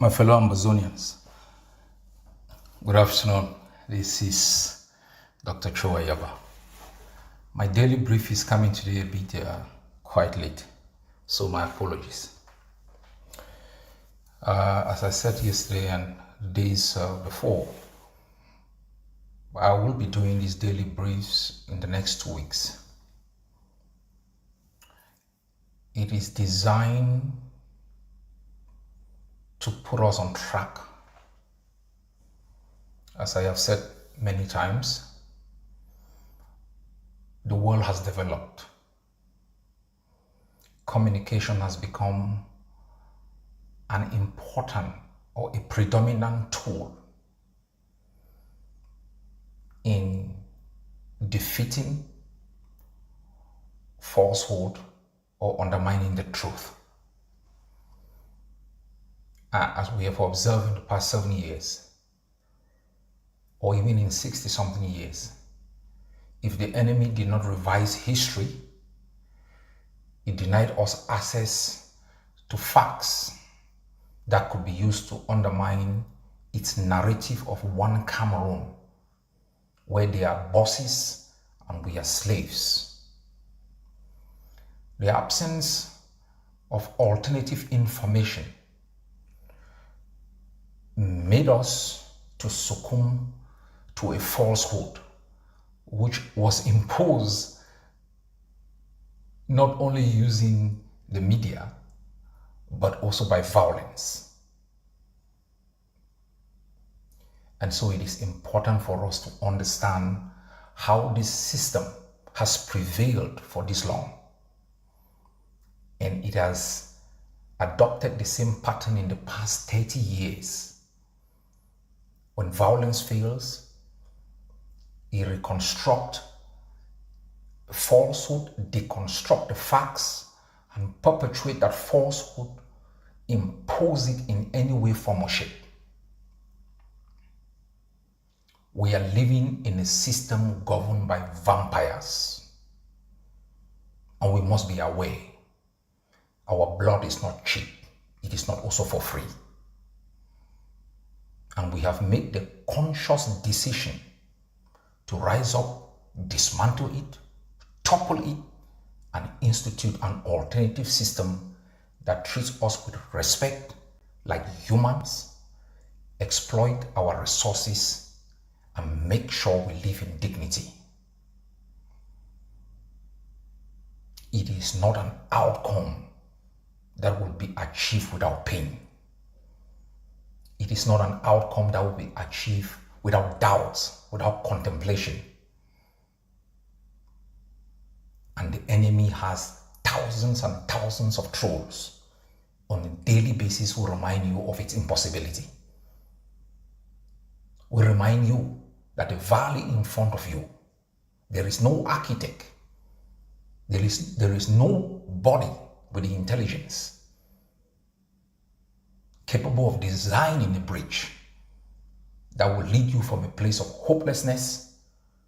My fellow Amazonians, good afternoon. This is Dr. Choayaba. My daily brief is coming today a bit quite late, so my apologies. As I said yesterday and days before, I will be doing these daily briefs in the next 2 weeks. It is designed to put us on track. As I have said many times, the world has developed. Communication has become an important or a predominant tool in defeating falsehood or undermining the truth. As we have observed in the past 7 years, or even in 60-something years, if the enemy did not revise history, it denied us access to facts that could be used to undermine its narrative of one Cameroon, where they are bosses and we are slaves. The absence of alternative information made us to succumb to a falsehood which was imposed not only using the media but also by violence. And so it is important for us to understand how this system has prevailed for this long, and it has adopted the same pattern in the past 30 years. When violence fails, it reconstructs falsehood, deconstruct the facts, and perpetuate that falsehood, impose it in any way, form, or shape. We are living in a system governed by vampires, and we must be aware our blood is not cheap. It is not also for free. And we have made the conscious decision to rise up, dismantle it, topple it, and institute an alternative system that treats us with respect like humans, exploit our resources, and make sure we live in dignity. It is not an outcome that will be achieved without pain. It is not an outcome that will be achieved without doubts, without contemplation. And the enemy has thousands and thousands of trolls on a daily basis who remind you of its impossibility. We remind you that the valley in front of you, there is no architect, there is no body with the intelligence capable of designing a bridge that will lead you from a place of hopelessness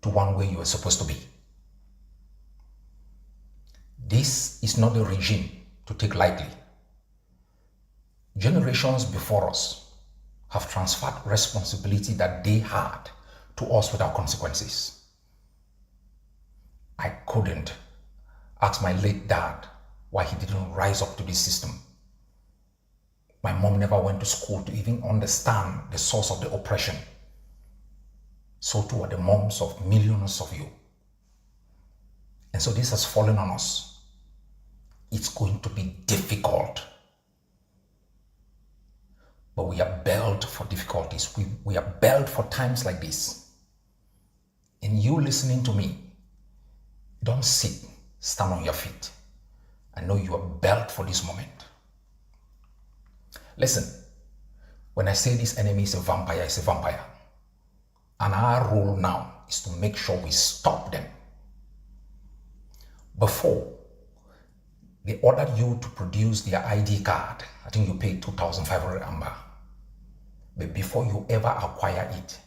to one where you are supposed to be. This is not a regime to take lightly. Generations before us have transferred responsibility that they had to us without consequences. I couldn't ask my late dad why he didn't rise up to this system. My mom never went to school to even understand the source of the oppression. So too are the moms of millions of you. And so this has fallen on us. It's going to be difficult. But we are built for difficulties. We are built for times like this. And you listening to me, don't sit, stand on your feet. I know you are built for this moment. Listen, when I say this enemy is a vampire, it's a vampire. And our role now is to make sure we stop them. Before, they ordered you to produce their ID card. I think you paid 2,500 amber. But before you ever acquire it,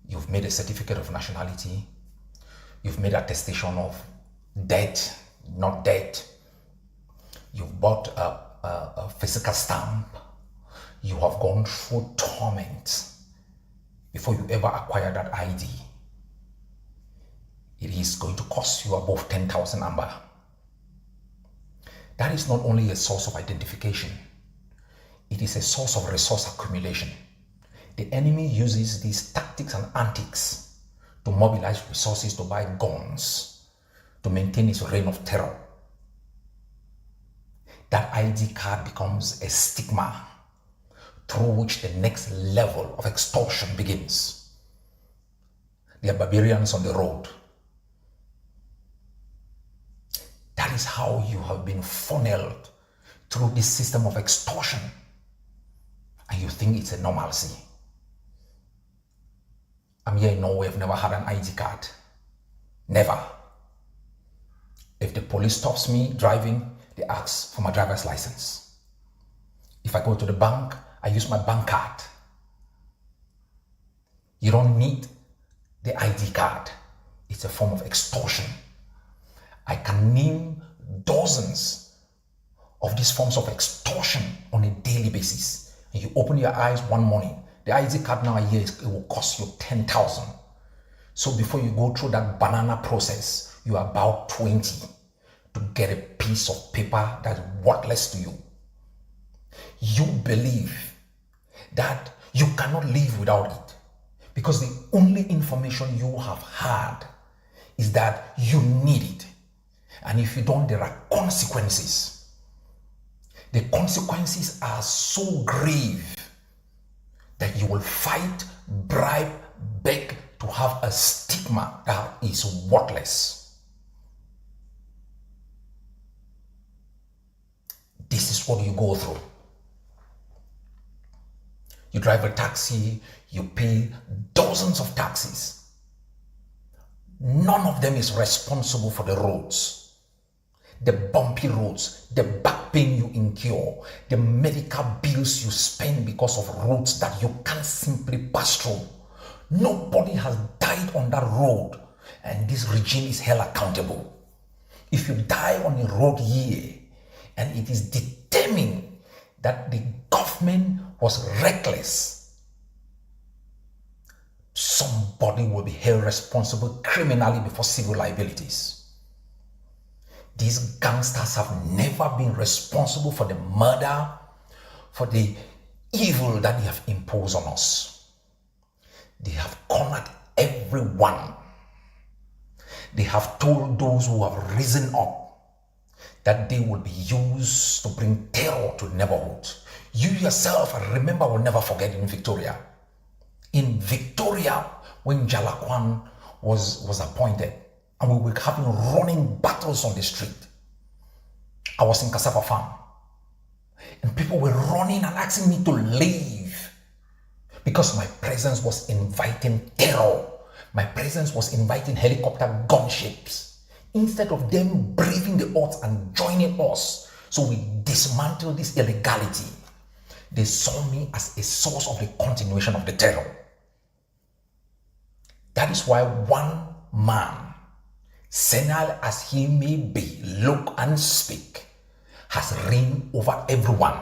you've made a certificate of nationality, you've made attestation of debt, not debt, you've bought a physical stamp, you have gone through torment before you ever acquire that ID. It is going to cost you above 10,000 amber. That is not only a source of identification, it is a source of resource accumulation. The enemy uses these tactics and antics to mobilize resources to buy guns, to maintain its reign of terror. That ID card becomes a stigma through which the next level of extortion begins. They are barbarians on the road. That is how you have been funneled through this system of extortion, and you think it's a normalcy. I'm here in Norway, I've never had an ID card. Never. If the police stops me driving, they ask for my driver's license. If I go to the bank, I use my bank card. You don't need the ID card. It's a form of extortion. I can name dozens of these forms of extortion on a daily basis. And you open your eyes one morning, the ID card now here, it will cost you 10,000. So before you go through that banana process, you are about 20 to get a piece of paper that's worthless to you. You believe that you cannot live without it because the only information you have had is that you need it. And if you don't, there are consequences. The consequences are so grave that you will fight, bribe, beg to have a stigma that is worthless. This is what you go through. You drive a taxi, you pay dozens of taxis. None of them is responsible for the roads, the bumpy roads, the back pain you incur, the medical bills you spend because of roads that you can't simply pass through. Nobody has died on that road, and this regime is held accountable. If you die on a road here and it is determined that the government was reckless, somebody will be held responsible criminally before civil liabilities. These gangsters have never been responsible for the murder, for the evil that they have imposed on us. They have cornered everyone. They have told those who have risen up that they will be used to bring terror to the neighborhood. You yourself, I remember, will never forget in Victoria. In Victoria, when Jalakwan was appointed, and we were having running battles on the street. I was in Cassava Farm, and people were running and asking me to leave because my presence was inviting terror. My presence was inviting helicopter gunships. Instead of them braving the odds and joining us, so we dismantled this illegality. They saw me as a source of the continuation of the terror. That is why one man, senile as he may be, look and speak, has reigned over everyone.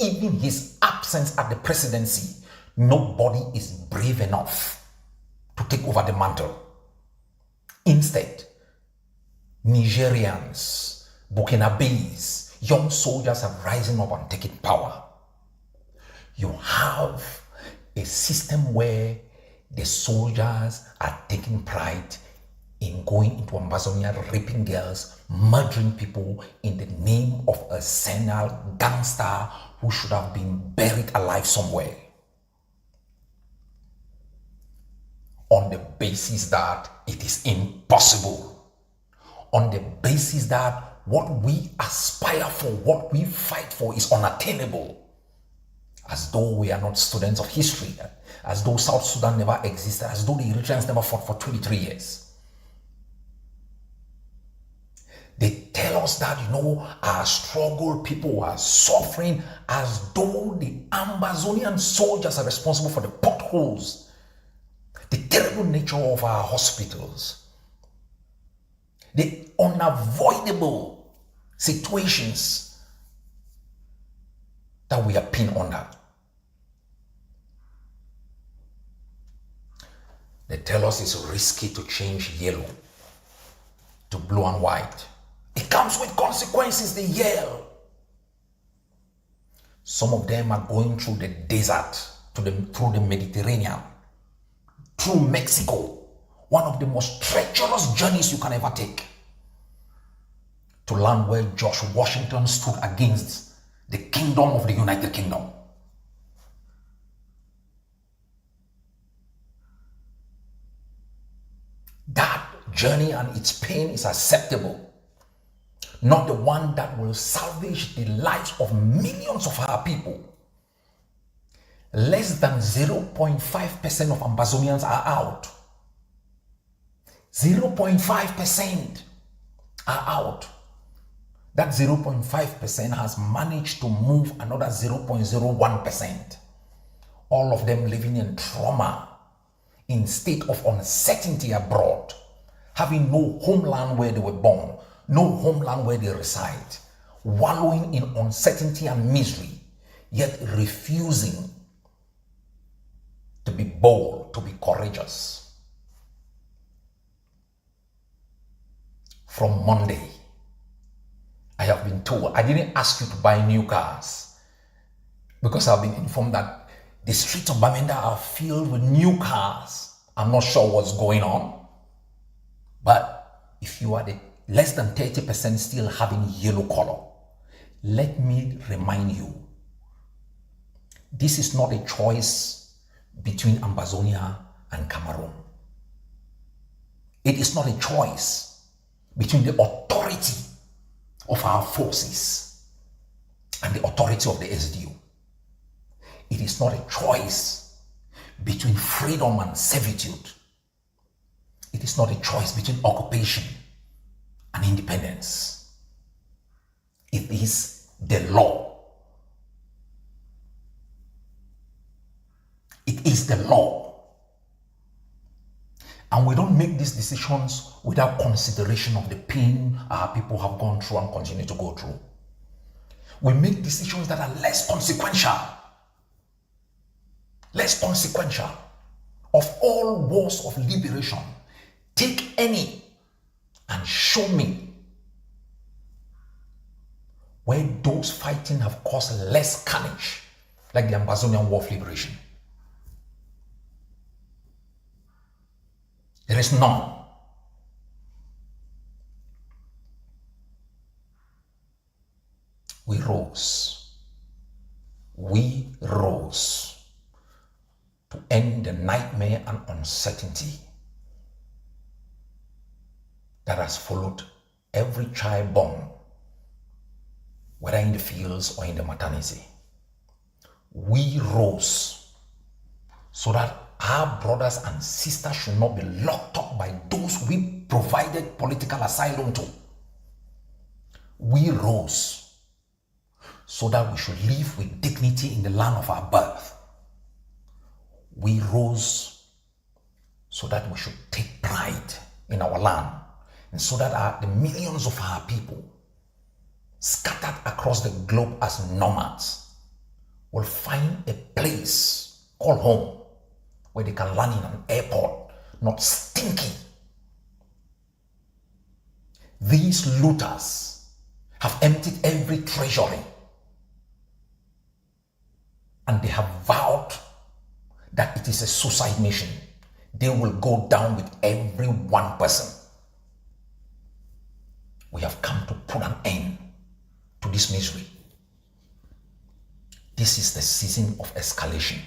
Even his absence at the presidency, nobody is brave enough to take over the mantle. Instead, Nigerians, Burkinabes, young soldiers are rising up and taking power. You have a system where the soldiers are taking pride in going into Amazonia, raping girls, murdering people in the name of a senile gangster who should have been buried alive somewhere. On the basis that it is impossible. On the basis that what we aspire for, what we fight for is unattainable. As though we are not students of history, as though South Sudan never existed, as though the Eritreans never fought for 23 years. They tell us that, our struggle, people are suffering, as though the Amazonian soldiers are responsible for the potholes, the terrible nature of our hospitals, the unavoidable situations that we are pinned under. They tell us it's risky to change yellow to blue and white. It comes with consequences, they yell. Some of them are going through the desert, through the Mediterranean, through Mexico, one of the most treacherous journeys you can ever take, to land where George Washington stood against the kingdom of the United Kingdom. That journey and its pain is acceptable, not the one that will salvage the lives of millions of our people. Less than 0.5% of Amazonians are out. 0.5% are out. That 0.5% has managed to move another 0.01%. All of them living in trauma, in state of uncertainty abroad, having no homeland where they were born, no homeland where they reside, wallowing in uncertainty and misery, yet refusing to be bold, to be courageous. From Monday, I have been told, I didn't ask you to buy new cars, because I've been informed that the streets of Bamenda are filled with new cars. I'm not sure what's going on, but if you are the less than 30% still having yellow color, let me remind you, this is not a choice between Amazonia and Cameroon. It is not a choice between the authority of our forces and the authority of the SDU. It is not a choice between freedom and servitude. It is not a choice between occupation and independence. It is the law. It is the law. And we don't make these decisions without consideration of the pain our people have gone through and continue to go through. We make decisions that are less consequential. Less consequential. Of all wars of liberation, take any and show me where those fighting have caused less carnage, like the Amazonian War of Liberation. There is none. We rose. We rose to end the nightmare and uncertainty that has followed every child born, whether in the fields or in the maternity. We rose so that our brothers and sisters should not be locked up by those we provided political asylum to. We rose so that we should live with dignity in the land of our birth. We rose so that we should take pride in our land, and so that the millions of our people scattered across the globe as nomads will find a place called home, where they can land in an airport, not stinky. These looters have emptied every treasury, and they have vowed that it is a suicide mission. They will go down with every one person. We have come to put an end to this misery. This is the season of escalation.